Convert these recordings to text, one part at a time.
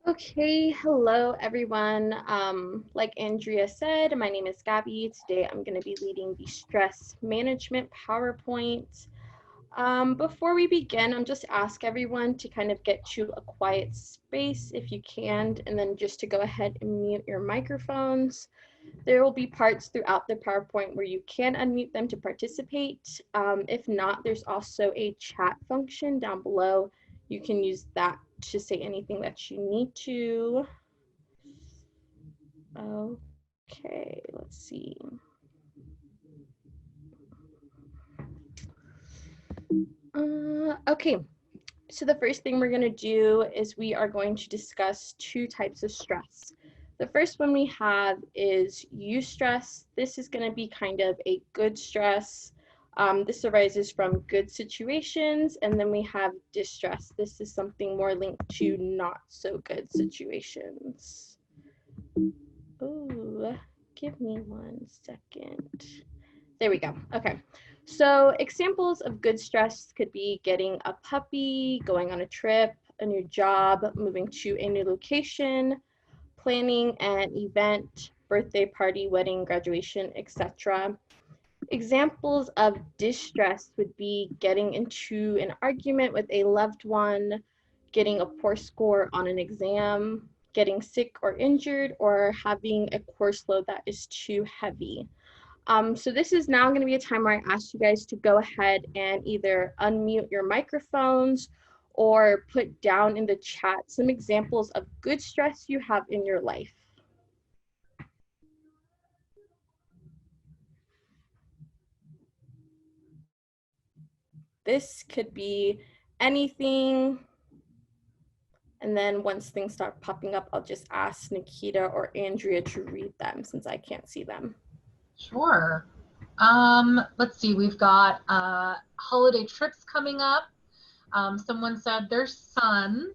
Okay, hello everyone. Like Andrea said, my name is Gabby. Today I'm going to be leading the stress management PowerPoint. Before we begin, I'm just ask everyone to kind of get to a quiet space if you can, and then just to go ahead and mute your microphones. There will be parts throughout the PowerPoint where you can unmute them to participate. If not, there's also a chat function down below. You can use that to say anything that you need to. Okay, let's see. Okay, so the first thing we're going to do is we are going to discuss two types of stress. The first one we have is eustress. This is going to be kind of a good stress. This arises from good situations, and then we have distress. This is something more linked to not so good situations. Oh, give me 1 second. There we go. Okay. So examples of good stress could be getting a puppy, going on a trip, a new job, moving to a new location, planning an event, birthday party, wedding, graduation, etc. Examples of distress would be getting into an argument with a loved one, getting a poor score on an exam, getting sick or injured, or having a course load that is too heavy. So this is now going to be a time where I ask you guys to go ahead and either unmute your microphones or put down in the chat some examples of good stress you have in your life. This could be anything. And then once things start popping up, I'll just ask Nikita or Andrea to read them since I can't see them. Sure. Let's see, we've got holiday trips coming up. Someone said their son.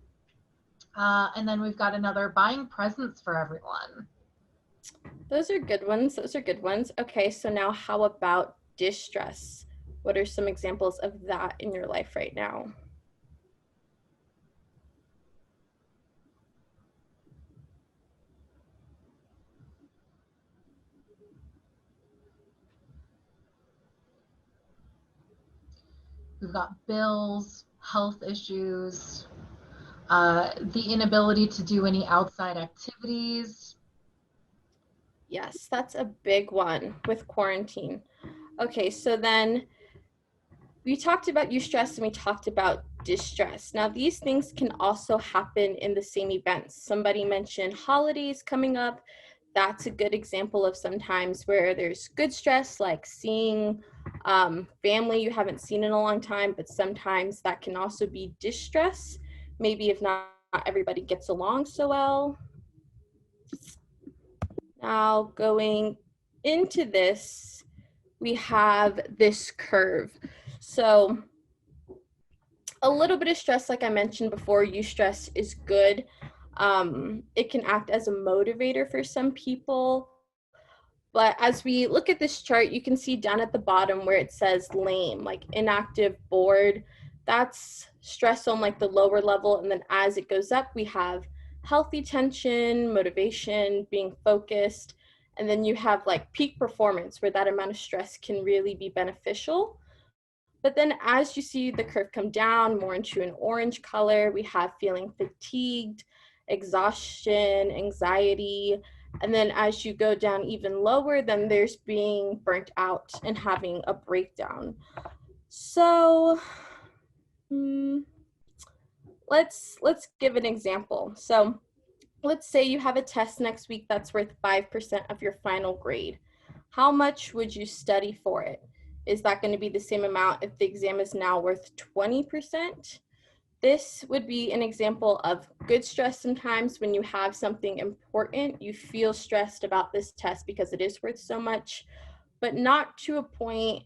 And then we've got another buying presents for everyone. Those are good ones. Those are good ones. Okay, so now how about distress? What are some examples of that in your life right now? We've got bills, health issues, the inability to do any outside activities. Yes, that's a big one with quarantine. Okay, so then we talked about eustress and we talked about distress. Now, these things can also happen in the same events. Somebody mentioned holidays coming up. That's a good example of sometimes where there's good stress, like seeing family you haven't seen in a long time, but sometimes that can also be distress. Maybe if not everybody gets along so well. Now, going into this, we have this curve. So a little bit of stress, like I mentioned before, eustress is good. It can act as a motivator for some people. But as we look at this chart, you can see down at the bottom where it says lame, like inactive, bored. That's stress on like the lower level. And then as it goes up, we have healthy tension, motivation, being focused. And then you have like peak performance where that amount of stress can really be beneficial. But then as you see the curve come down more into an orange color, we have feeling fatigued, exhaustion, anxiety. And then as you go down even lower, then there's being burnt out and having a breakdown. So let's give an example. So let's say you have a test next week that's worth 5% of your final grade. How much would you study for it? Is that going to be the same amount if the exam is now worth 20%? This would be an example of good stress sometimes when you have something important. You feel stressed about this test because it is worth so much, but not to a point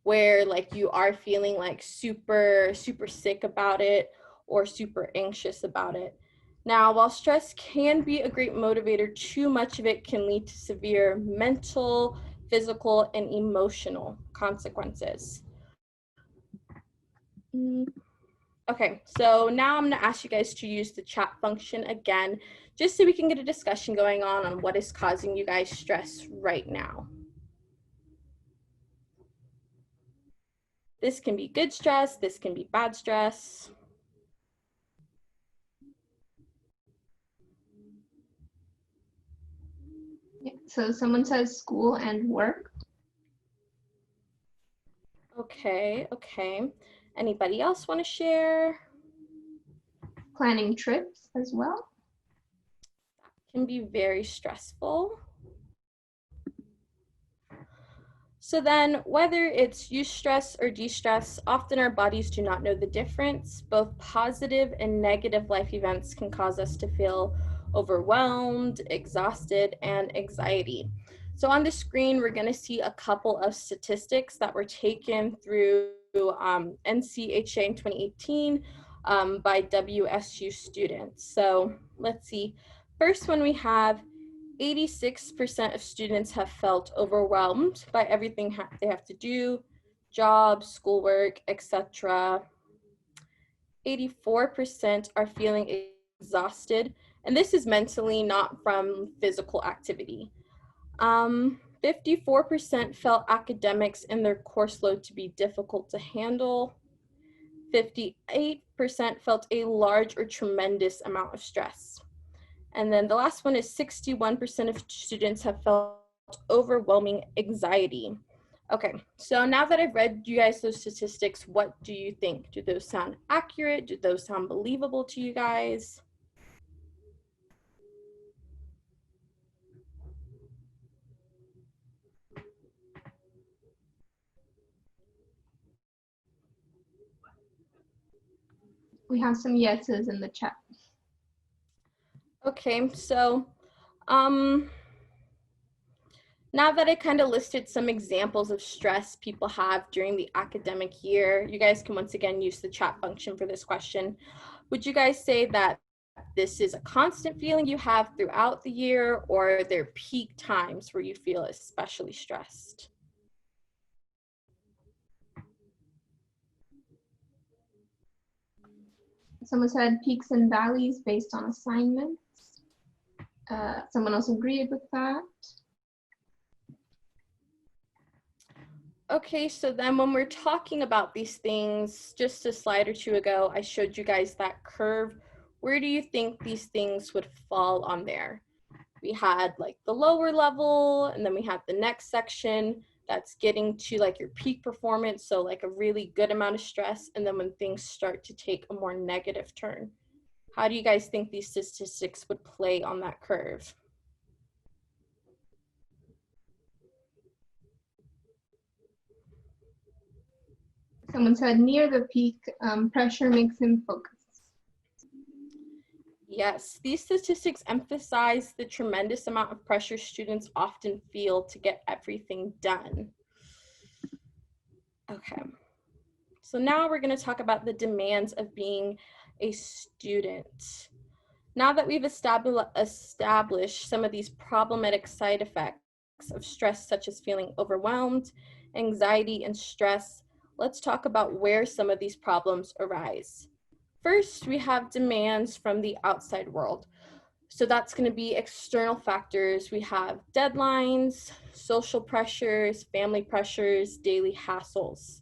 where like you are feeling like super sick about it or super anxious about it. Now, while stress can be a great motivator, too much of it can lead to severe mental, physical, and emotional consequences. Okay, so now I'm gonna ask you guys to use the chat function again, just so we can get a discussion going on what is causing you guys stress right now. This can be good stress, this can be bad stress. Yeah. So someone says school and work. Okay, okay. Anybody else want to share? Planning trips as well. Can be very stressful. So then, whether it's eustress or de-stress, often our bodies do not know the difference. Both positive and negative life events can cause us to feel overwhelmed, exhausted, and anxiety. So on the screen, we're going to see a couple of statistics that were taken through NCHA in 2018 by WSU students. So let's see. First one we have 86% of students have felt overwhelmed by everything they have to do, job, schoolwork, etc. 84% are feeling exhausted, and this is mentally, not from physical activity. 54% felt academics in their course load to be difficult to handle. 58% felt a large or tremendous amount of stress. And then the last one is 61% of students have felt overwhelming anxiety. Okay, so now that I've read you guys those statistics, what do you think? Do those sound accurate? Do those sound believable to you guys? We have some yeses in the chat. Okay, so now that I kind of listed some examples of stress people have during the academic year, you guys can once again use the chat function for this question. Would you guys say that this is a constant feeling you have throughout the year, or are there peak times where you feel especially stressed? Someone said peaks and valleys based on assignments. Someone else agreed with that. Okay, so then when we're talking about these things, just a slide or two ago, I showed you guys that curve. Where do you think these things would fall on there? We had like the lower level, and then we had the next section that's getting to like your peak performance, so like a really good amount of stress, and then when things start to take a more negative turn. How do you guys think these statistics would play on that curve? Someone said near the peak, pressure makes him focus. Yes, these statistics emphasize the tremendous amount of pressure students often feel to get everything done. Okay, so now we're going to talk about the demands of being a student. Now that we've established some of these problematic side effects of stress, such as feeling overwhelmed, anxiety, and stress, let's talk about where some of these problems arise. First, we have demands from the outside world. So that's going to be external factors. We have deadlines, social pressures, family pressures, daily hassles.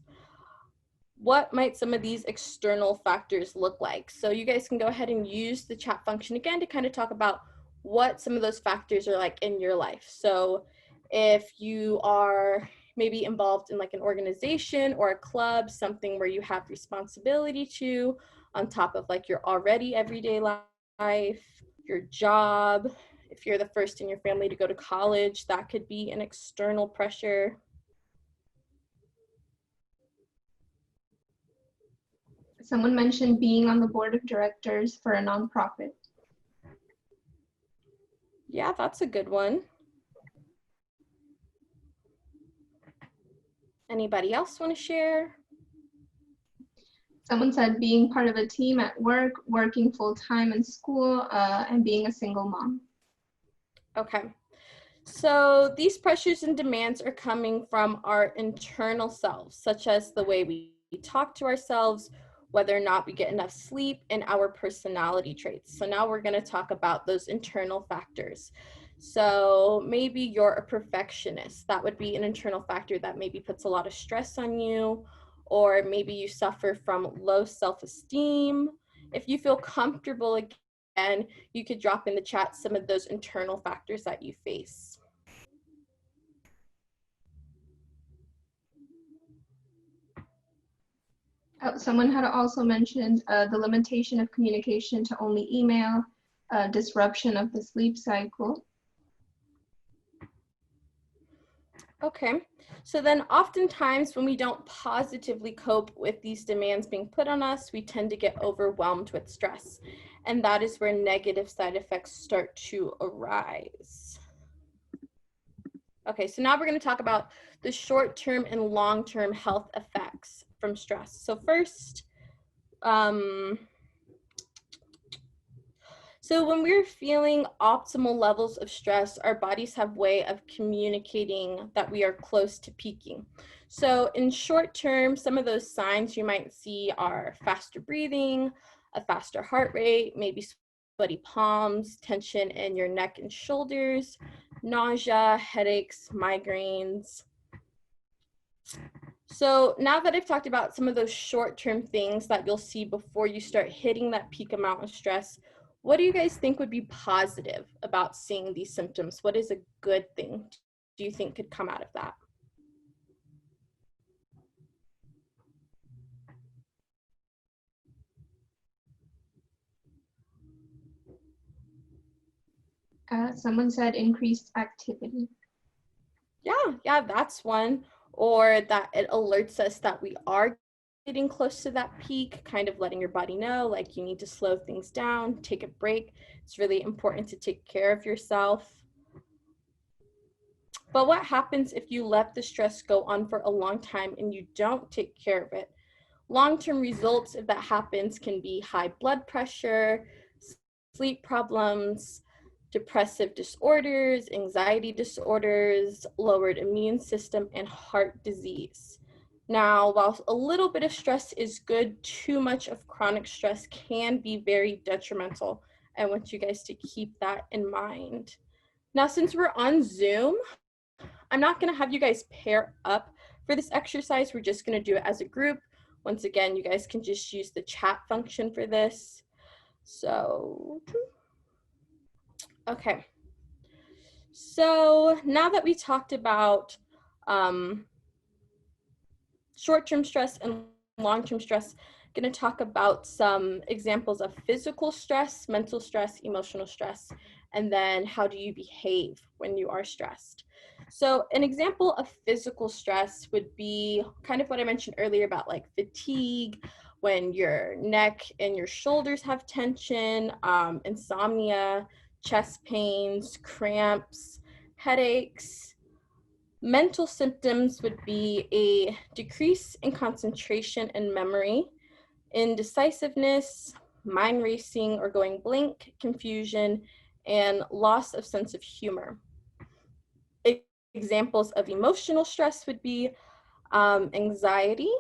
What might some of these external factors look like? So you guys can go ahead and use the chat function again to kind of talk about what some of those factors are like in your life. So if you are maybe involved in like an organization or a club, something where you have responsibility to, on top of like your already everyday life, your job, if you're the first in your family to go to college, that could be an external pressure. Someone mentioned being on the board of directors for a nonprofit. Yeah, that's a good one. Anybody else want to share? Someone said being part of a team at work, working full-time in school, and being a single mom. Okay. So these pressures and demands are coming from our internal selves, such as the way we talk to ourselves, whether or not we get enough sleep, and our personality traits. So now we're going to talk about those internal factors. So maybe you're a perfectionist. That would be an internal factor that maybe puts a lot of stress on you, or maybe you suffer from low self-esteem. If you feel comfortable, again, you could drop in the chat some of those internal factors that you face. Someone had also mentioned the limitation of communication to only email, disruption of the sleep cycle. Okay, so then oftentimes when we don't positively cope with these demands being put on us, we tend to get overwhelmed with stress. And that is where negative side effects start to arise. Okay, so now we're going to talk about the short-term and long-term health effects from stress. So first, so when we're feeling optimal levels of stress, our bodies have a way of communicating that we are close to peaking. So in short term, some of those signs you might see are faster breathing, a faster heart rate, maybe sweaty palms, tension in your neck and shoulders, nausea, headaches, migraines. So now that I've talked about some of those short-term things that you'll see before you start hitting that peak amount of stress, what do you guys think would be positive about seeing these symptoms? What is a good thing do you think could come out of that? Someone said increased activity. Yeah, that's one. Or that it alerts us that we are getting close to that peak, kind of letting your body know, like you need to slow things down, take a break. It's really important to take care of yourself. But what happens if you let the stress go on for a long time and you don't take care of it? Long-term results, if that happens, can be high blood pressure, sleep problems, depressive disorders, anxiety disorders, lowered immune system, and heart disease. Now, while a little bit of stress is good, too much of chronic stress can be very detrimental. I want you guys to keep that in mind. Now, since we're on Zoom, I'm not going to have you guys pair up for this exercise. We're just going to do it as a group. Once again, you guys can just use the chat function for this. So, okay. So now that we talked about short-term stress and long-term stress, I'm going to talk about some examples of physical stress, mental stress, emotional stress, and then how do you behave when you are stressed. So an example of physical stress would be kind of what I mentioned earlier about like fatigue, when your neck and your shoulders have tension, insomnia, chest pains, cramps, headaches. Mental symptoms would be a decrease in concentration and memory, indecisiveness, mind racing or going blank, confusion, and loss of sense of humor. Examples of emotional stress would be anxiety,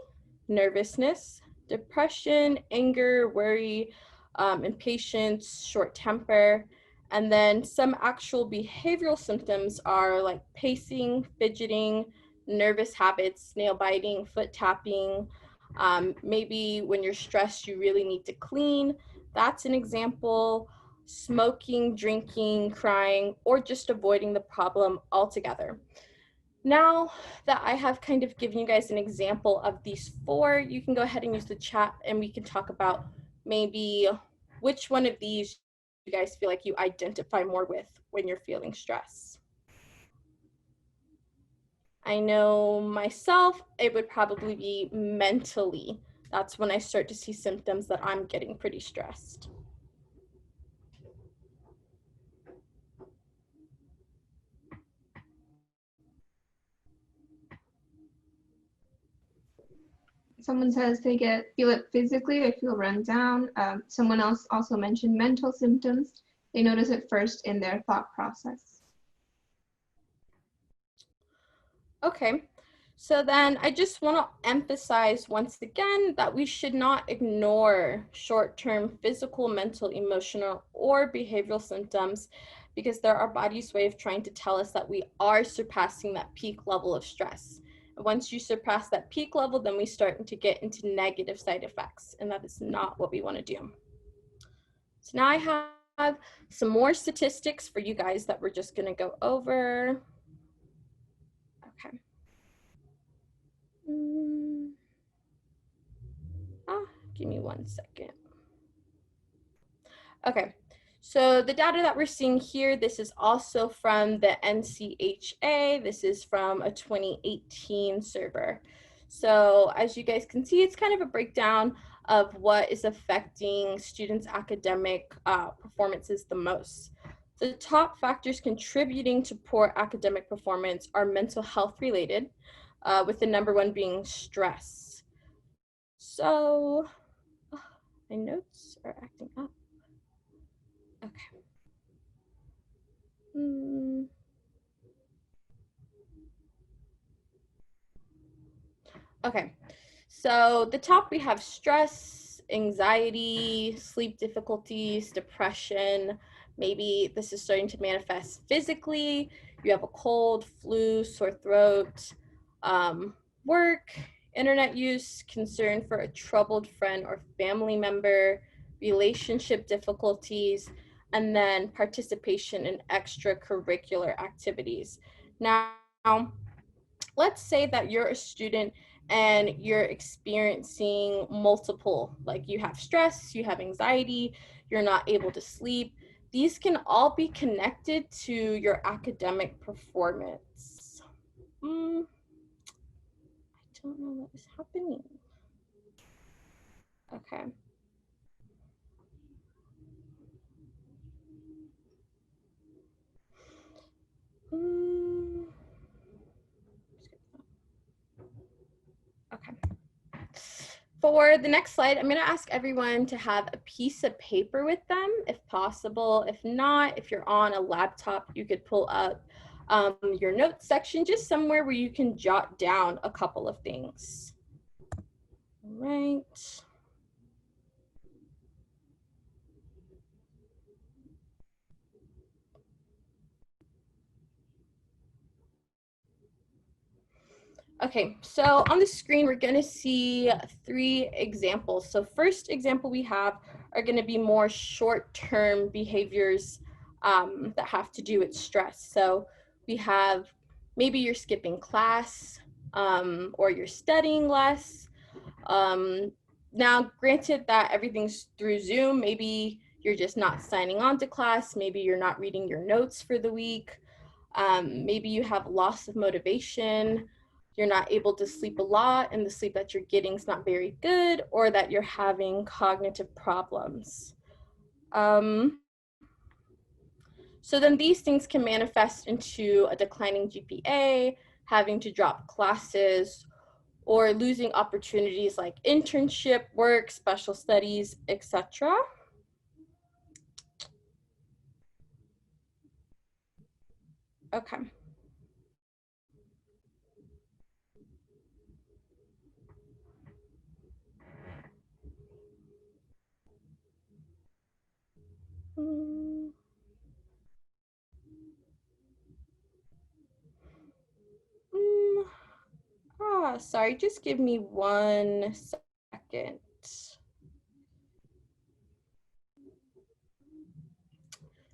nervousness, depression, anger, worry, impatience, short temper. And then some actual behavioral symptoms are like pacing, fidgeting, nervous habits, nail biting, foot tapping. Maybe when you're stressed, you really need to clean. That's an example. Smoking, drinking, crying, or just avoiding the problem altogether. Now that I have kind of given you guys an example of these four, you can go ahead and use the chat and we can talk about maybe which one of these you guys feel like you identify more with when you're feeling stress. I know myself, it would probably be mentally. That's when I start to see symptoms that I'm getting pretty stressed. Someone says they feel it physically, they feel run down. Someone else also mentioned mental symptoms. They notice it first in their thought process. Okay, So then I just want to emphasize once again that we should not ignore short-term physical, mental, emotional, or behavioral symptoms because they're our body's way of trying to tell us that we are surpassing that peak level of stress. And once you surpass that peak level, then we start to get into negative side effects, and that is not what we want to do. So now I have some more statistics for you guys that we're just going to go over. Okay. Give me 1 second. Okay, so the data that we're seeing here, this is also from the NCHA. This is from a 2018 survey. So as you guys can see, it's kind of a breakdown of what is affecting students' academic performances the most. The top factors contributing to poor academic performance are mental health related, with the number one being stress. So my notes are acting up. Okay. Okay. So the top we have stress, anxiety, sleep difficulties, depression. Maybe this is starting to manifest physically. You have a cold, flu, sore throat, work, internet use, concern for a troubled friend or family member, relationship difficulties, and then participation in extracurricular activities. Now, let's say that you're a student and you're experiencing multiple, like you have stress, you have anxiety, you're not able to sleep. These can all be connected to your academic performance. I don't know what is happening. Okay. Okay. For the next slide, I'm going to ask everyone to have a piece of paper with them, if possible. If not, if you're on a laptop, you could pull up your notes section, just somewhere where you can jot down a couple of things. All right. Okay, so on the screen, we're going to see 3 examples. So first example we have are going to be more short-term behaviors that have to do with stress. So we have maybe you're skipping class or you're studying less. Now, granted that everything's through Zoom, maybe you're just not signing on to class. Maybe you're not reading your notes for the week. Maybe you have loss of motivation. You're not able to sleep a lot and the sleep that you're getting is not very good, or that you're having cognitive problems. So then these things can manifest into a declining GPA, having to drop classes, or losing opportunities like internship, work, special studies, etc. Okay. Sorry, just give me 1 second.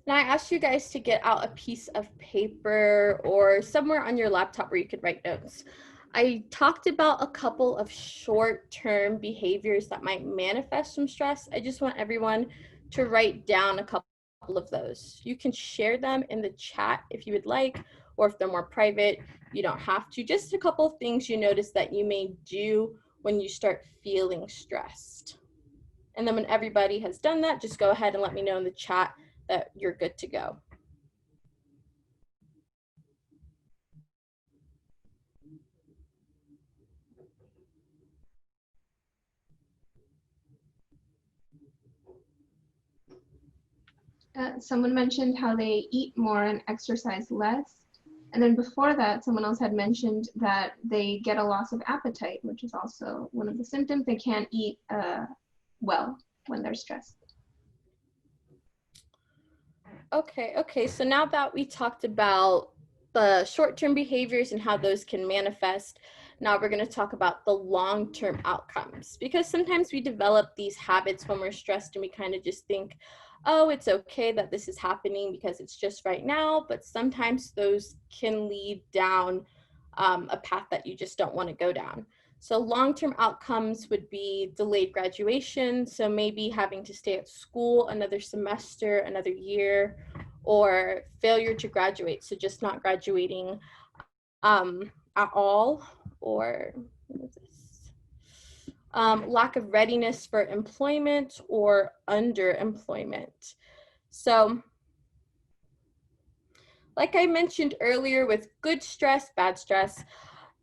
Now I asked you guys to get out a piece of paper or somewhere on your laptop where you could write notes. I talked about a couple of short-term behaviors that might manifest from stress. I just want everyone to write down a couple of those. You can share them in the chat if you would like, or if they're more private, you don't have to. Just a couple of things you notice that you may do when you start feeling stressed. And then when everybody has done that, just go ahead and let me know in the chat that you're good to go. Someone mentioned how they eat more and exercise less. And then before that, someone else had mentioned that they get a loss of appetite, which is also one of the symptoms. They can't eat well when they're stressed. Okay. So now that we talked about the short-term behaviors and how those can manifest, now we're going to talk about the long-term outcomes, because sometimes we develop these habits when we're stressed and we kind of just think, oh, it's okay that this is happening because it's just right now, but sometimes those can lead down a path that you just don't want to go down. So long-term outcomes would be delayed graduation, so maybe having to stay at school another semester, another year, or failure to graduate, so just not graduating at all, or what is this? Lack of readiness for employment or underemployment. So like I mentioned earlier, with good stress, bad stress,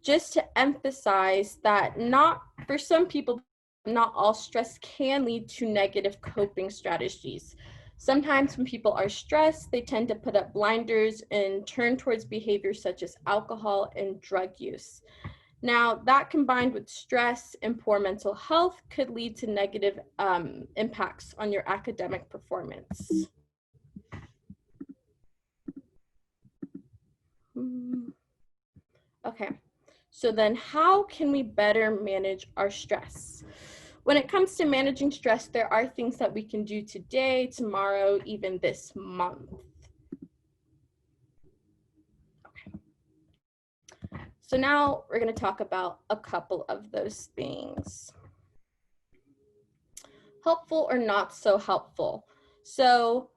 just to emphasize that not for some people, not all stress can lead to negative coping strategies. Sometimes when people are stressed, they tend to put up blinders and turn towards behaviors such as alcohol and drug use. Now, that combined with stress and poor mental health could lead to negative impacts on your academic performance. Okay, so then how can we better manage our stress? When it comes to managing stress, there are things that we can do today, tomorrow, even this month. Okay. So now we're going to talk about a couple of those things. Helpful or not so helpful. So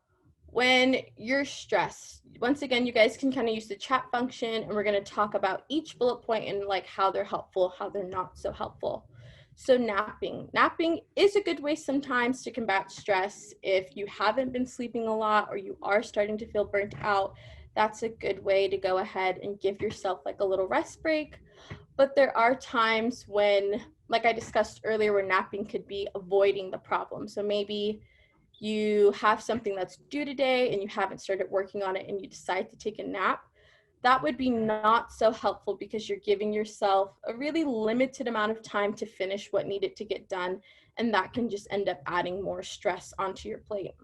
when you're stressed, once again, you guys can kind of use the chat function, and we're going to talk about each bullet point and like how they're helpful, how they're not so helpful. So napping is a good way sometimes to combat stress. If you haven't been sleeping a lot or you are starting to feel burnt out, that's a good way to go ahead and give yourself like a little rest break. But there are times when, like I discussed earlier, where napping could be avoiding the problem. So maybe you have something that's due today and you haven't started working on it and you decide to take a nap. That would be not so helpful because you're giving yourself a really limited amount of time to finish what needed to get done, and that can just end up adding more stress onto your plate.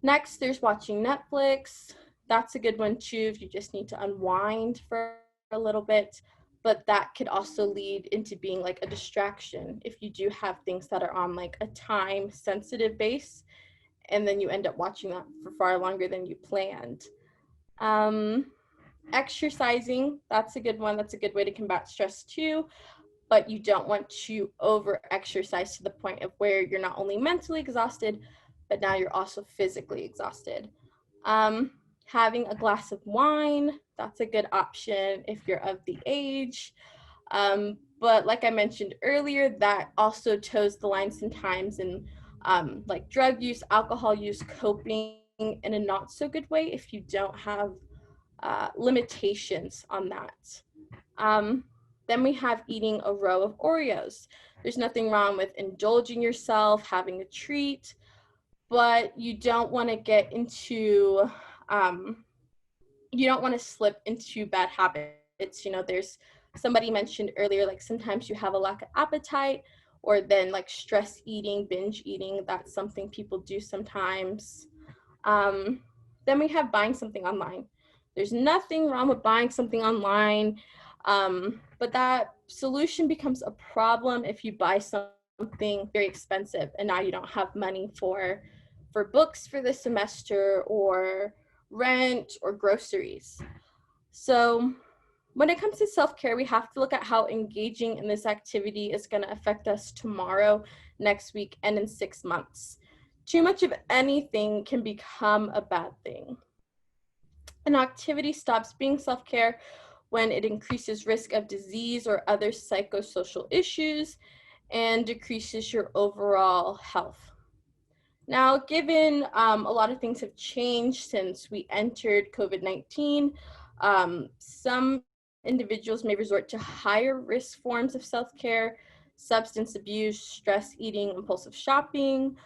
Next, there's watching Netflix. That's a good one too if you just need to unwind for a little bit, but that could also lead into being like a distraction if you do have things that are on like a time sensitive base, and then you end up watching that for far longer than you planned. Exercising, that's a good one. That's a good way to combat stress too, but you don't want to over exercise to the point of where you're not only mentally exhausted, but now you're also physically exhausted. Having a glass of wine, that's a good option if you're of the age. But like I mentioned earlier, that also toes the line sometimes in like drug use, alcohol use, coping in a not so good way if you don't have limitations on that. Then we have eating a row of Oreos. There's nothing wrong with indulging yourself, having a treat, but you don't want to get into, you don't want to slip into bad habits. You know, there's somebody mentioned earlier, like sometimes you have a lack of appetite, or then like stress eating, binge eating. That's something people do sometimes. Then we have buying something online. There's nothing wrong with buying something online, but that solution becomes a problem if you buy something very expensive and now you don't have money for books for the semester or rent or groceries. So when it comes to self-care, we have to look at how engaging in this activity is going to affect us tomorrow, next week, and in 6 months. Too much of anything can become a bad thing. An activity stops being self-care when it increases risk of disease or other psychosocial issues and decreases your overall health. Now, given a lot of things have changed since we entered COVID-19, some individuals may resort to higher risk forms of self-care, substance abuse, stress eating, impulsive shopping,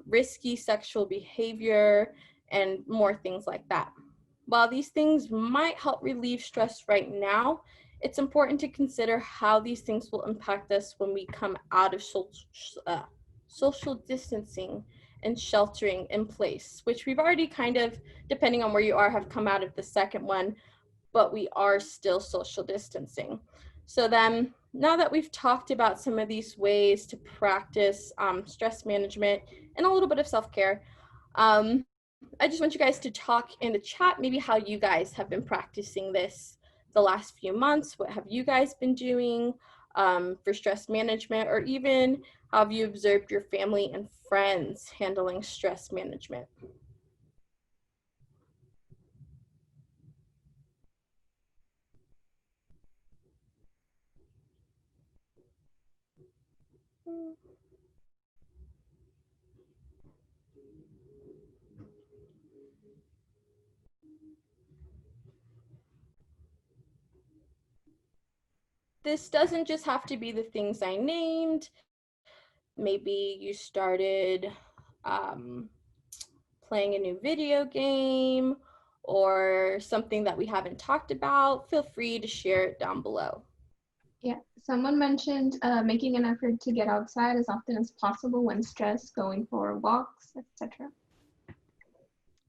risky sexual behavior, and more things like that. While these things might help relieve stress right now, it's important to consider how these things will impact us when we come out of social distancing and sheltering in place, which we've already kind of, depending on where you are, have come out of the second one, but we are still social distancing. So then, now that we've talked about some of these ways to practice stress management and a little bit of self-care, I just want you guys to talk in the chat maybe how you guys have been practicing this the last few months. What have you guys been doing for stress management, or even how have you observed your family and friends handling stress management? This doesn't just have to be the things I named. Maybe you started playing a new video game or something that we haven't talked about. Feel free to share it down below. Yeah, someone mentioned making an effort to get outside as often as possible when stressed, going for walks, etc.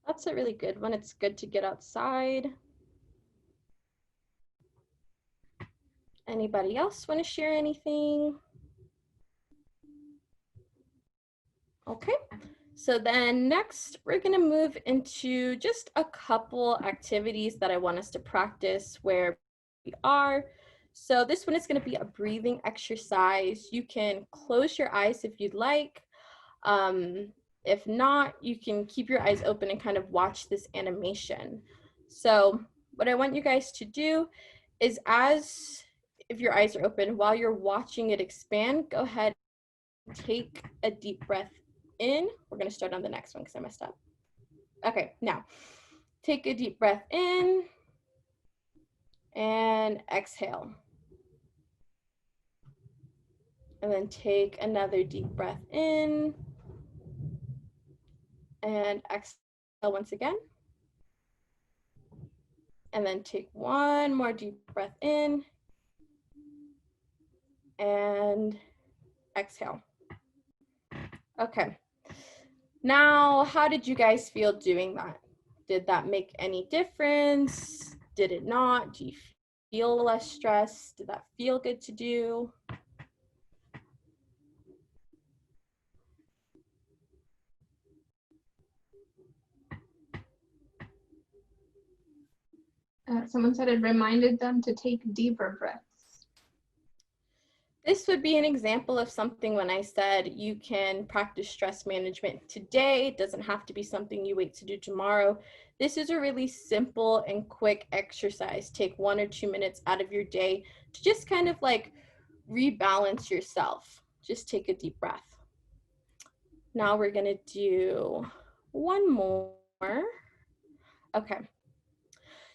That's a really good one. It's good to get outside. Anybody else want to share anything? Okay, so then next we're going to move into just a couple activities that I want us to practice where we are. So this one is going to be a breathing exercise. You can close your eyes if you'd like. If not, you can keep your eyes open and kind of watch this animation. So what I want you guys to do is, if your eyes are open, while you're watching it expand, go ahead and take a deep breath in. We're going to start on the next one because I messed up. Okay, now take a deep breath in and exhale. And then take another deep breath in and exhale once again. And then take one more deep breath in and exhale. Okay. Now, how did you guys feel doing that? Did that make any difference? Did it not? Do you feel less stressed? Did that feel good to do? Someone said it reminded them to take deeper breaths. This would be an example of something when I said you can practice stress management today. It doesn't have to be something you wait to do tomorrow. This is a really simple and quick exercise. Take 1 or 2 minutes out of your day to just kind of like rebalance yourself. Just take a deep breath. Now we're gonna do one more. Okay.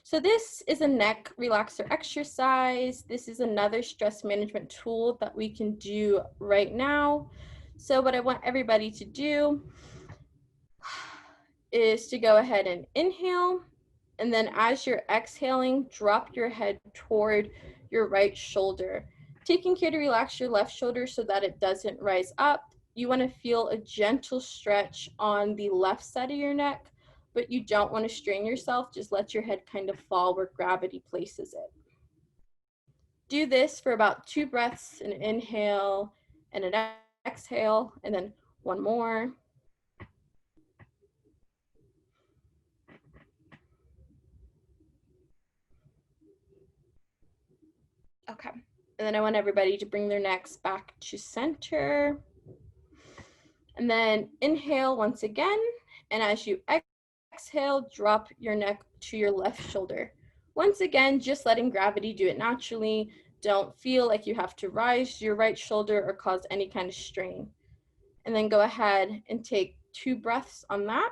So this is a neck relaxer exercise. This is another stress management tool that we can do right now. So what I want everybody to do is to go ahead and inhale, and then as you're exhaling, drop your head toward your right shoulder, taking care to relax your left shoulder so that it doesn't rise up. You want to feel a gentle stretch on the left side of your neck, but you don't want to strain yourself. Just let your head kind of fall where gravity places it. Do this for about 2 breaths, an inhale and an exhale, and then one more. Okay, and then I want everybody to bring their necks back to center. And then inhale once again, and as you exhale, drop your neck to your left shoulder. Once again, just letting gravity do it naturally. Don't feel like you have to rise your right shoulder or cause any kind of strain. And then go ahead and take 2 breaths on that.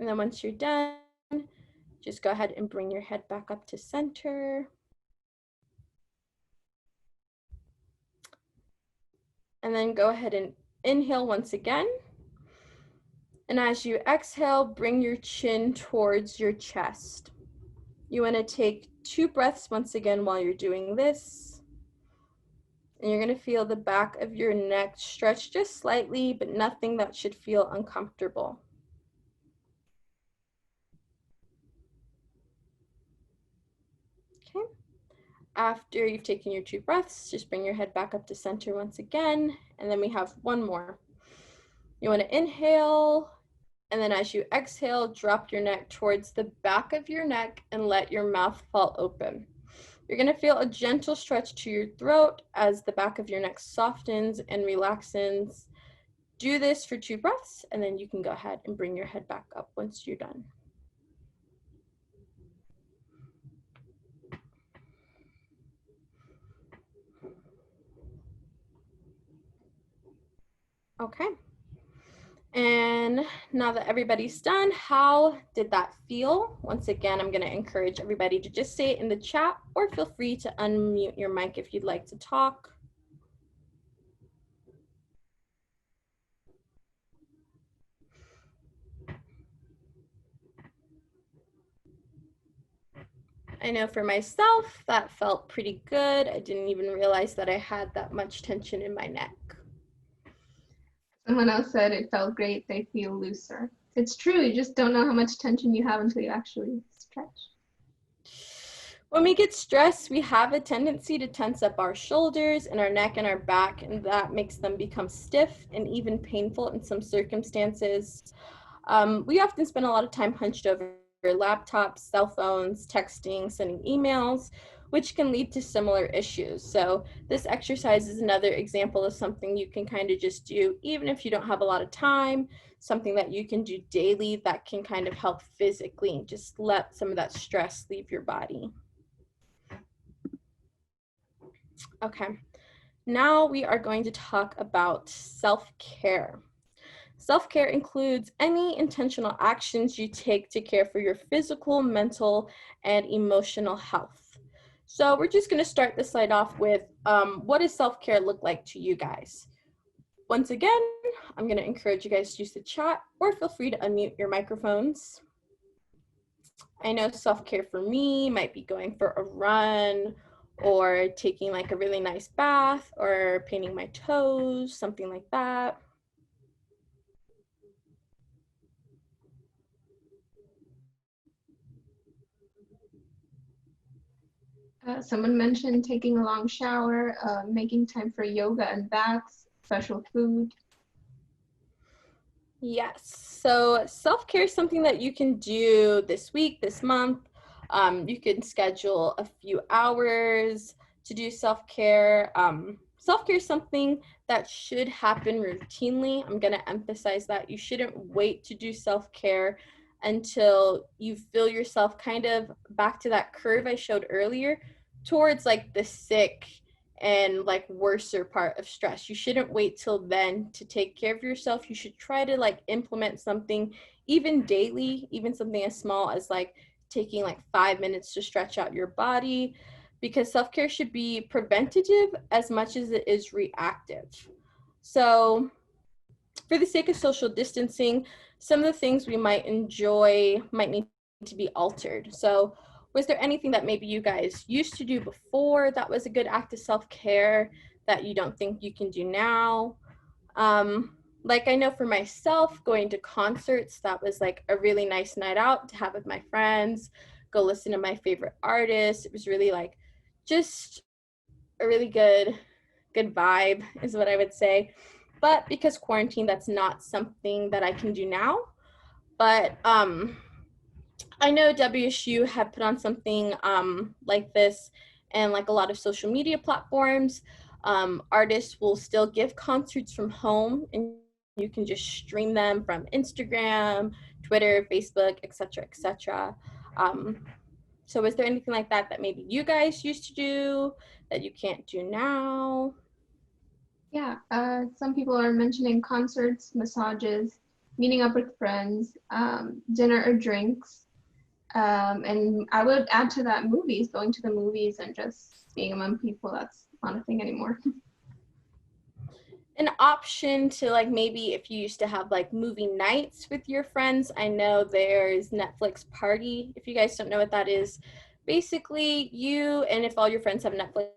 And then once you're done, just go ahead and bring your head back up to center. And then go ahead and inhale once again. And as you exhale, bring your chin towards your chest. You want to take 2 breaths once again while you're doing this. And you're going to feel the back of your neck stretch just slightly, but nothing that should feel uncomfortable. Okay. After you've taken your 2 breaths, just bring your head back up to center once again. And then we have one more. You want to inhale. And then as you exhale, drop your neck towards the back of your neck and let your mouth fall open. You're going to feel a gentle stretch to your throat as the back of your neck softens and relaxes. Do this for 2 breaths, and then you can go ahead and bring your head back up once you're done. Okay. And now that everybody's done, how did that feel? Once again, I'm going to encourage everybody to just say it in the chat, or feel free to unmute your mic if you'd like to talk. I know for myself, that felt pretty good. I didn't even realize that I had that much tension in my neck. Someone else said it felt great, they feel looser. It's true, you just don't know how much tension you have until you actually stretch. When we get stressed, we have a tendency to tense up our shoulders and our neck and our back, and that makes them become stiff and even painful in some circumstances. We often spend a lot of time hunched over laptops, cell phones, texting, sending emails, which can lead to similar issues. So this exercise is another example of something you can kind of just do, even if you don't have a lot of time, something that you can do daily that can kind of help physically, just let some of that stress leave your body. Okay, now we are going to talk about self-care. Self-care includes any intentional actions you take to care for your physical, mental, and emotional health. So we're just going to start this slide off with what does self-care look like to you guys? Once again, I'm going to encourage you guys to use the chat, or feel free to unmute your microphones. I know self-care for me might be going for a run, or taking like a really nice bath, or painting my toes, something like that. Someone mentioned taking a long shower, making time for yoga and baths, special food. Yes, so self-care is something that you can do this week, this month. You can schedule a few hours to do self-care. Self-care is something that should happen routinely. I'm going to emphasize that. You shouldn't wait to do self-care until you feel yourself kind of back to that curve I showed earlier, towards like the sick and like worser part of stress. You shouldn't wait till then to take care of yourself. You should try to like implement something even daily, even something as small as like taking like 5 minutes to stretch out your body, because self-care should be preventative as much as it is reactive. So for the sake of social distancing, some of the things we might enjoy might need to be altered. So was there anything that maybe you guys used to do before that was a good act of self-care that you don't think you can do now? Like I know for myself, going to concerts, that was like a really nice night out to have with my friends, go listen to my favorite artists. It was really like just a really good vibe is what I would say. But because quarantine, that's not something that I can do now. But I know WSU had put on something like this, and like a lot of social media platforms, artists will still give concerts from home, and you can just stream them from Instagram, Twitter, Facebook, etc., etc. So is there anything like that that maybe you guys used to do that you can't do now? Yeah, some people are mentioning concerts, massages, meeting up with friends, dinner or drinks. And I would add to that movies, going to the movies and just being among people. That's not a thing anymore. an option to like maybe if you used to have like movie nights with your friends. I know there's Netflix Party. If you guys don't know what that is, basically you and if all your friends have Netflix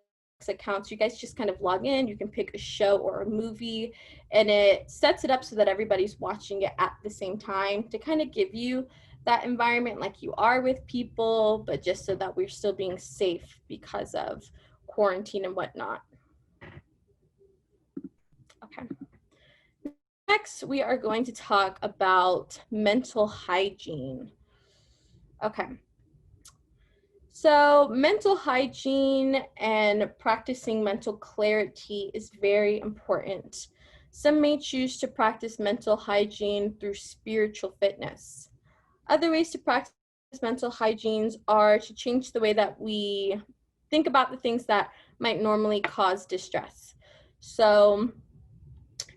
accounts, you guys just kind of log in. You can pick a show or a movie, and it sets it up so that everybody's watching it at the same time to kind of give you that environment like you are with people, but just so that we're still being safe because of quarantine and whatnot. Okay. Next, we are going to talk about mental hygiene. Okay. So, mental hygiene and practicing mental clarity is very important. Some may choose to practice mental hygiene through spiritual fitness. Other ways to practice mental hygiene are to change the way that we think about the things that might normally cause distress. So,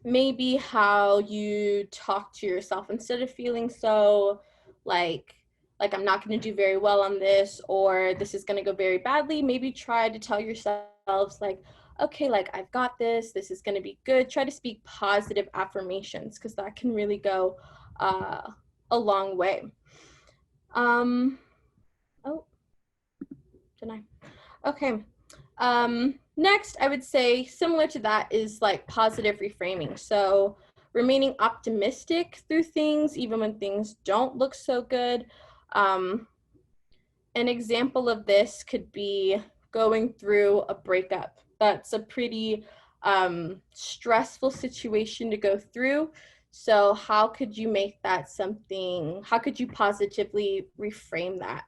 maybe how you talk to yourself instead of feeling so like I'm not going to do very well on this or this is going to go very badly. Maybe try to tell yourselves like, okay, like I've got this, this is going to be good. Try to speak positive affirmations because that can really go a long way. Oh, didn't I? Okay. Next, I would say similar to that is like positive reframing. So remaining optimistic through things, even when things don't look so good. Um, an example of this could be going through a breakup. That's a pretty stressful situation to go through. So how could you make that something, how could you positively reframe that?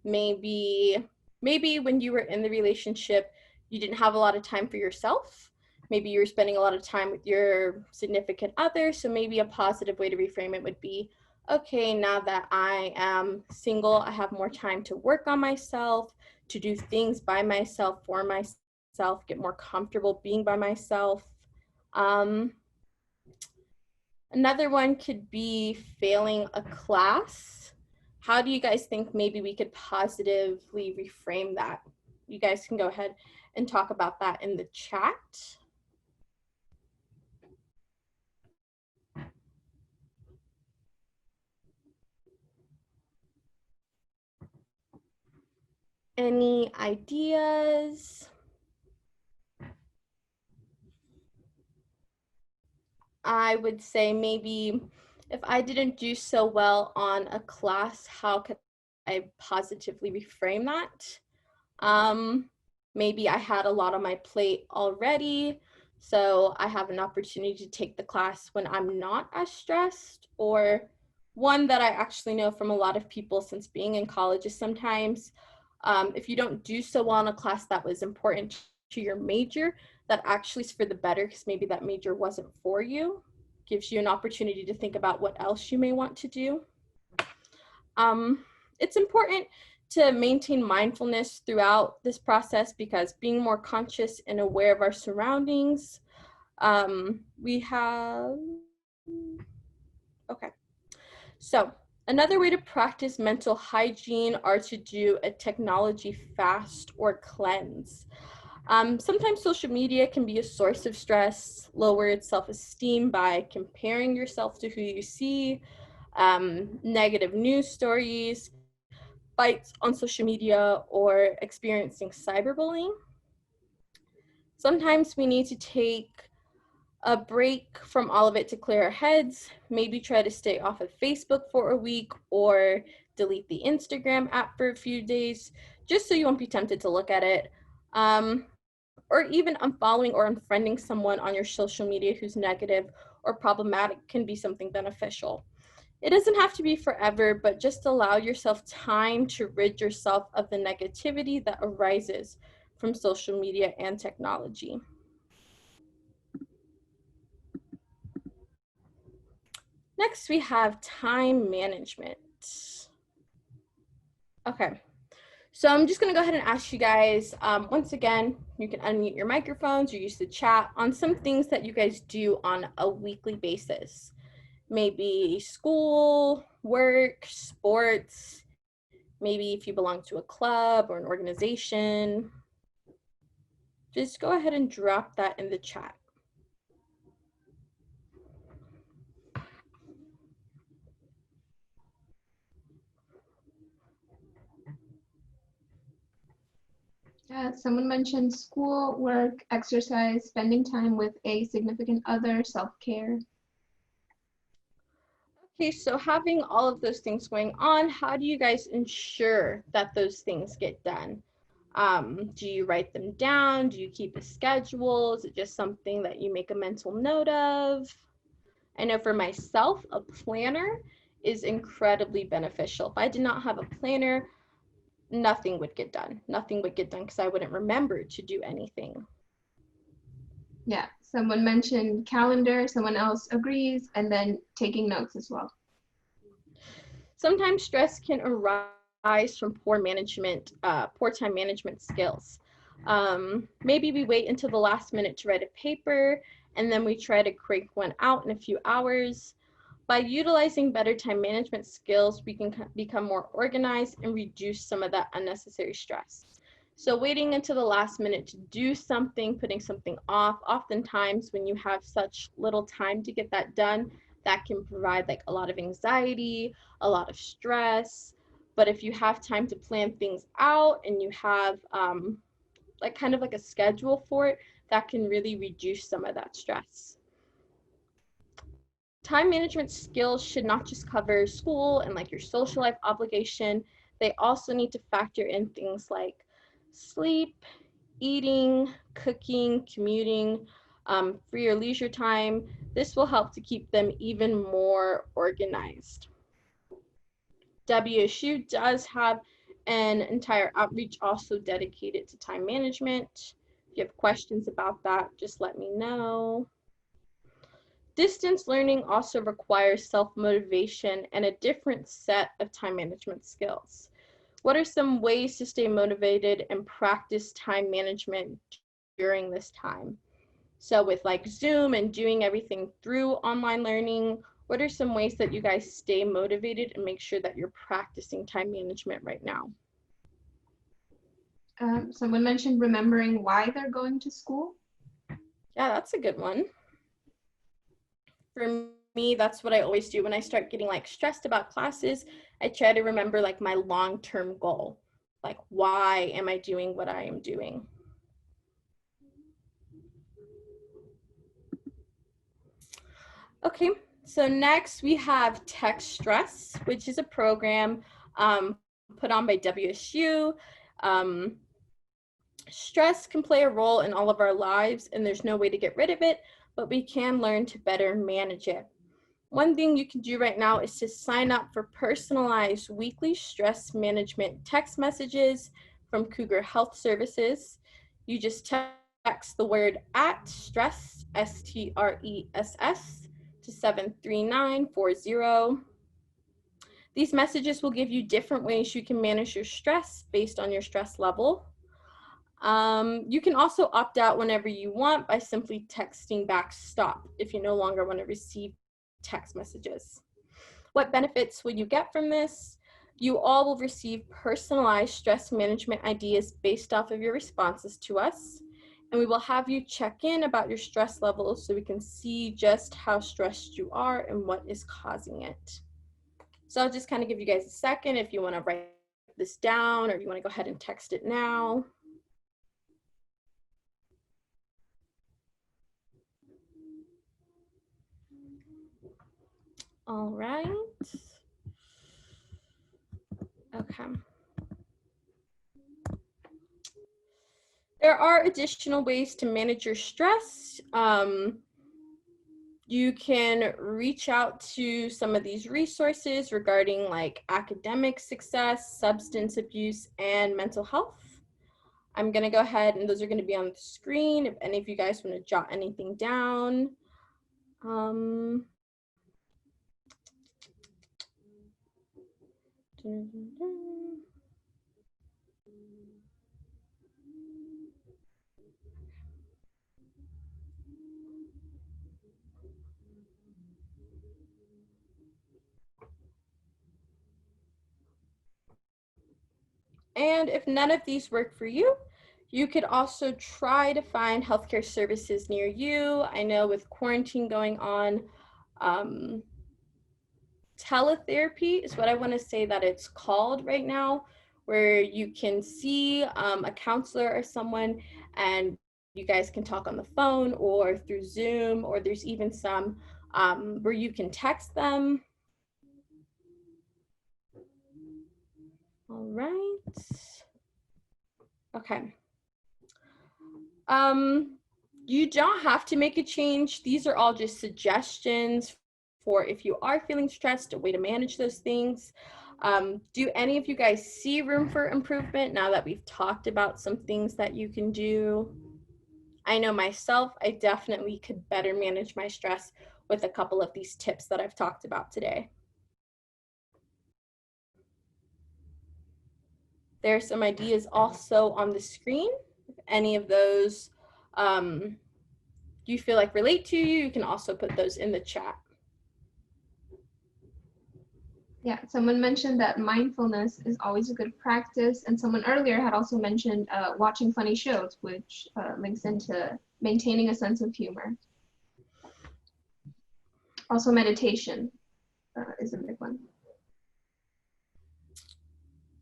Maybe when you were in the relationship, you didn't have a lot of time for yourself. Maybe you were spending a lot of time with your significant other. So maybe a positive way to reframe it would be, okay, now that I am single, I have more time to work on myself, to do things by myself, for myself, get more comfortable being by myself. Another one could be failing a class. How do you guys think maybe we could positively reframe that? You guys can go ahead and talk about that in the chat. Any ideas? I would say maybe if I didn't do so well on a class, how could I positively reframe that? Maybe I had a lot on my plate already, so I have an opportunity to take the class when I'm not as stressed. Or one that I actually know from a lot of people since being in college is sometimes if you don't do so well in a class that was important to your major, that actually is for the better because maybe that major wasn't for you. Gives you an opportunity to think about what else you may want to do. It's important to maintain mindfulness throughout this process because being more conscious and aware of our surroundings. We have, okay. So another way to practice mental hygiene are to do a technology fast or cleanse. Sometimes social media can be a source of stress, lowered self-esteem by comparing yourself to who you see, negative news stories, fights on social media, or experiencing cyberbullying. Sometimes we need to take a break from all of it to clear our heads, maybe try to stay off of Facebook for a week or delete the Instagram app for a few days, just so you won't be tempted to look at it. Or even unfollowing or unfriending someone on your social media who's negative or problematic can be something beneficial. It doesn't have to be forever, but just allow yourself time to rid yourself of the negativity that arises from social media and technology. Next, we have time management. Okay, so I'm just gonna go ahead and ask you guys, once again, you can unmute your microphones or use the chat on some things that you guys do on a weekly basis. Maybe school, work, sports, maybe if you belong to a club or an organization. Just go ahead and drop that in the chat. Someone mentioned school, work, exercise, spending time with a significant other, self-care. Okay, so having all of those things going on, how do you guys ensure that those things get done? Do you write them down? Do you keep a schedule? Is it just something that you make a mental note of? I know for myself, a planner is incredibly beneficial. If I did not have a planner, nothing would get done. Nothing would get done because I wouldn't remember to do anything. Yeah, someone mentioned calendar, someone else agrees, and then taking notes as well. Sometimes stress can arise from poor time management skills. Maybe we wait until the last minute to write a paper, and then we try to crank one out in a few hours. By utilizing better time management skills, we can become more organized and reduce some of that unnecessary stress. So waiting until the last minute to do something, putting something off, oftentimes when you have such little time to get that done, that can provide like a lot of anxiety, a lot of stress. But if you have time to plan things out and you have like kind of like a schedule for it, that can really reduce some of that stress. Time management skills should not just cover school and like your social life obligation. They also need to factor in things like sleep, eating, cooking, commuting, free or leisure time. This will help to keep them even more organized. WSU does have an entire outreach also dedicated to time management. If you have questions about that, just let me know. Distance learning also requires self-motivation and a different set of time management skills. What are some ways to stay motivated and practice time management during this time? So with like Zoom and doing everything through online learning, what are some ways that you guys stay motivated and make sure that you're practicing time management right now? Someone mentioned remembering why they're going to school. Yeah, that's a good one. For me, that's what I always do when I start getting like stressed about classes. I try to remember like my long-term goal. Like, why am I doing what I am doing? Okay, so next we have Tech Stress, which is a program put on by WSU. Stress can play a role in all of our lives, and there's no way to get rid of it, but we can learn to better manage it. One thing you can do right now is to sign up for personalized weekly stress management text messages from Cougar Health Services. You just text the word @stress, STRESS, to 73940. These messages will give you different ways you can manage your stress based on your stress level. You can also opt out whenever you want by simply texting back stop if you no longer want to receive text messages. What benefits will you get from this? You all will receive personalized stress management ideas based off of your responses to us, and we will have you check in about your stress levels so we can see just how stressed you are and what is causing it. So I'll just kind of give you guys a second if you want to write this down or you want to go ahead and text it now. All right. Okay. There are additional ways to manage your stress. You can reach out to some of these resources regarding like academic success, substance abuse, and mental health. I'm going to go ahead and those are going to be on the screen if any of you guys want to jot anything down. And if none of these work for you, you could also try to find healthcare services near you. I know with quarantine going on, teletherapy is what I want to say that it's called right now, where you can see a counselor or someone, and you guys can talk on the phone or through Zoom, or there's even some where you can text them. All right. Okay. You don't have to make a change. These are all just suggestions for if you are feeling stressed, a way to manage those things. Do any of you guys see room for improvement now that we've talked about some things that you can do? I know myself, I definitely could better manage my stress with a couple of these tips that I've talked about today. There are some ideas also on the screen. If any of those you feel like relate to you, you can also put those in the chat. Yeah, someone mentioned that mindfulness is always a good practice, and someone earlier had also mentioned watching funny shows, which links into maintaining a sense of humor. Also, meditation is a big one.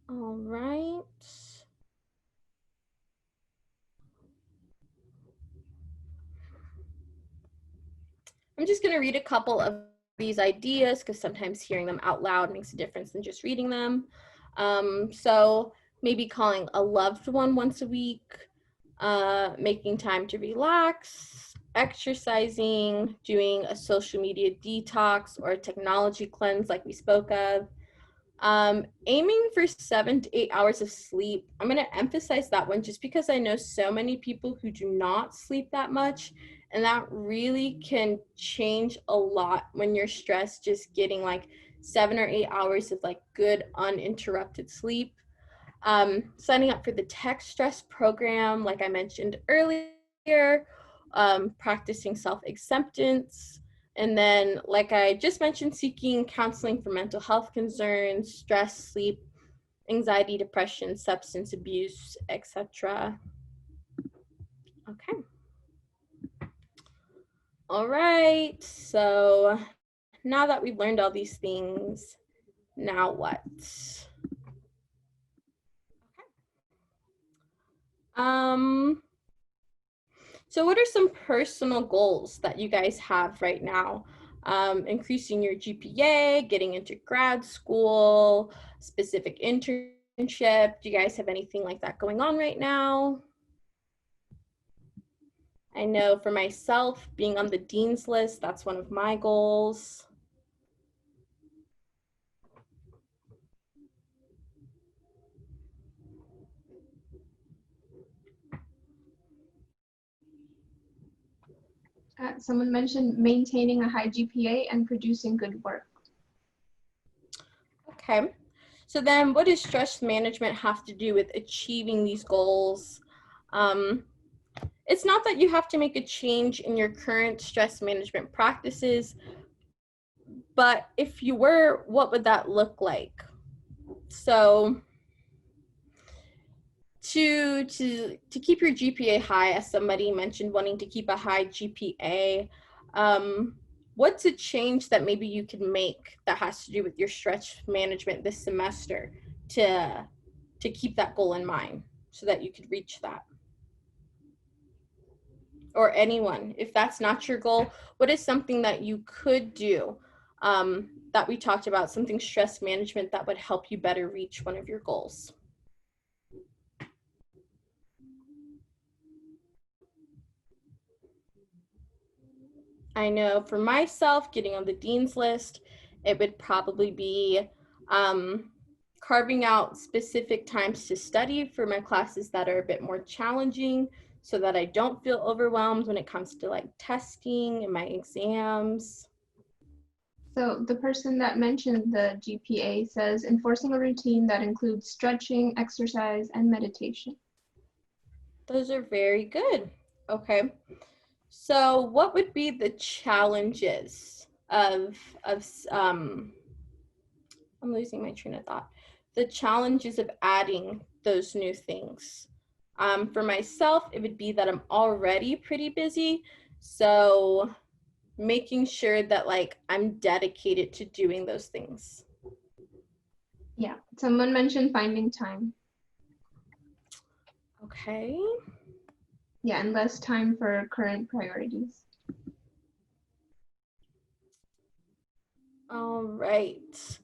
All right. I'm just going to read a couple of these ideas because sometimes hearing them out loud makes a difference than just reading them. So maybe calling a loved one once a week, making time to relax, exercising, doing a social media detox or a technology cleanse like we spoke of. Aiming for 7 to 8 hours of sleep. I'm going to emphasize that one just because I know so many people who do not sleep that much, and that really can change a lot when you're stressed, just getting like 7 or 8 hours of like good uninterrupted sleep. Signing up for the tech stress program, like I mentioned earlier, practicing self-acceptance, and then, like I just mentioned, seeking counseling for mental health concerns, stress, sleep, anxiety, depression, substance abuse, etc. Okay. All right. So now that we've learned all these things, now what? Okay. So what are some personal goals that you guys have right now? Increasing your GPA, getting into grad school, specific internship. Do you guys have anything like that going on right now? I know for myself, being on the dean's list, that's one of my goals. Someone mentioned maintaining a high GPA and producing good work. Okay. So then what does stress management have to do with achieving these goals? It's not that you have to make a change in your current stress management practices, but if you were, what would that look like? So to keep your GPA high, as somebody mentioned wanting to keep a high GPA, what's a change that maybe you can make that has to do with your stress management this semester to keep that goal in mind so that you could reach that? Or anyone, if that's not your goal, what is something that you could do that we talked about, something stress management that would help you better reach one of your goals? I know for myself, getting on the dean's list, it would probably be carving out specific times to study for my classes that are a bit more challenging so that I don't feel overwhelmed when it comes to like testing and my exams. So the person that mentioned the GPA says enforcing a routine that includes stretching, exercise, and meditation. Those are very good. Okay. So what would be the challenges of I'm losing my train of thought. The challenges of adding those new things. For myself, it would be that I'm already pretty busy. So making sure that like I'm dedicated to doing those things. Yeah, someone mentioned finding time. Okay. Yeah, and less time for current priorities. All right.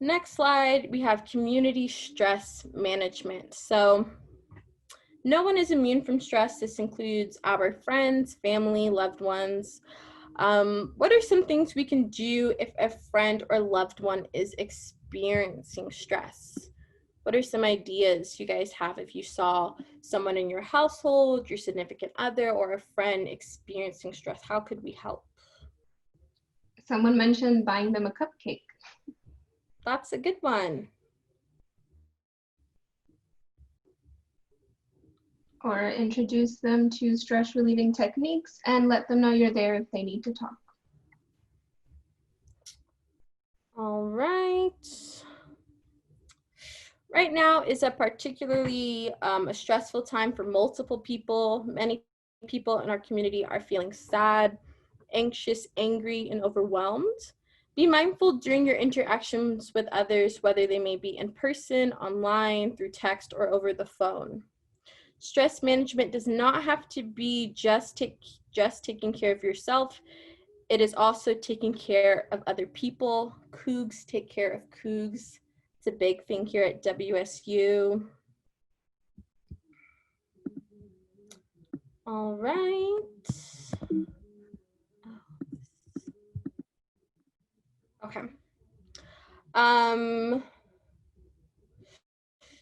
Next slide, we have community stress management. So no one is immune from stress. This includes our friends, family, loved ones. What are some things we can do if a friend or loved one is experiencing stress? What are some ideas you guys have if you saw someone in your household, your significant other, or a friend experiencing stress? How could we help? Someone mentioned buying them a cupcake. That's a good one. Or introduce them to stress relieving techniques and let them know you're there if they need to talk. All right. Right now is a particularly a stressful time for multiple people. Many people in our community are feeling sad, anxious, angry, and overwhelmed. Be mindful during your interactions with others, whether they may be in person, online, through text, or over the phone. Stress management does not have to be just taking care of yourself. It is also taking care of other people. Cougs take care of Cougs. It's a big thing here at WSU. All right. Okay.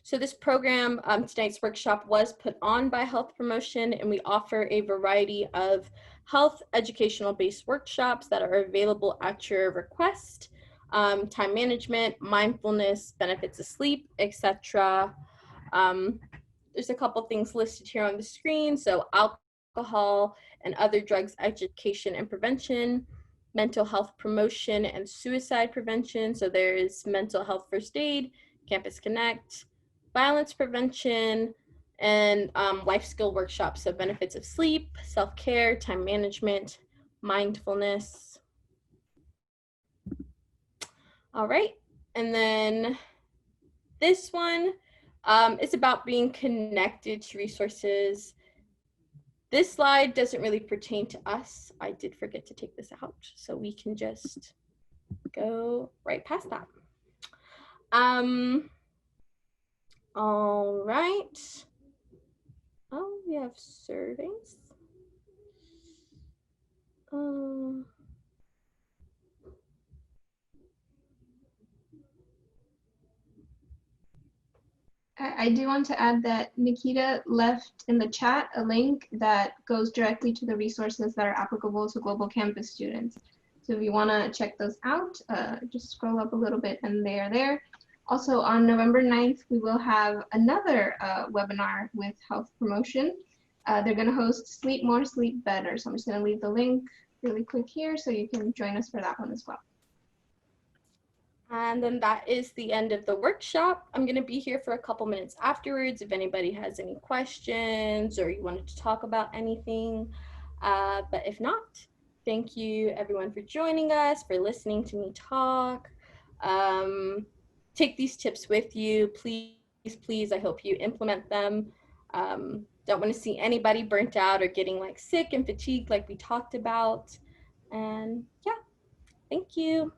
So this program, tonight's workshop was put on by Health Promotion, and we offer a variety of health educational-based workshops that are available at your request. Time management, mindfulness, benefits of sleep, etc. There's a couple things listed here on the screen. So alcohol and other drugs education and prevention, mental health promotion and suicide prevention. So there's mental health first aid, Campus Connect, violence prevention, and life skill workshops. So benefits of sleep, self-care, time management, mindfulness. All right. And then this one is about being connected to resources. This slide doesn't really pertain to us. I did forget to take this out, so we can just go right past that. All right. Oh, we have surveys. I do want to add that Nikita left in the chat a link that goes directly to the resources that are applicable to Global Campus students. So if you want to check those out, just scroll up a little bit and they are there. Also on November 9th, we will have another webinar with Health Promotion. They're going to host Sleep More, Sleep Better. So I'm just going to leave the link really quick here so you can join us for that one as well. And then that is the end of the workshop. I'm going to be here for a couple minutes afterwards if anybody has any questions or you wanted to talk about anything. But if not, thank you everyone for joining us, for listening to me talk. Take these tips with you. Please, please, I hope you implement them. Don't want to see anybody burnt out or getting like sick and fatigued like we talked about. And yeah, thank you.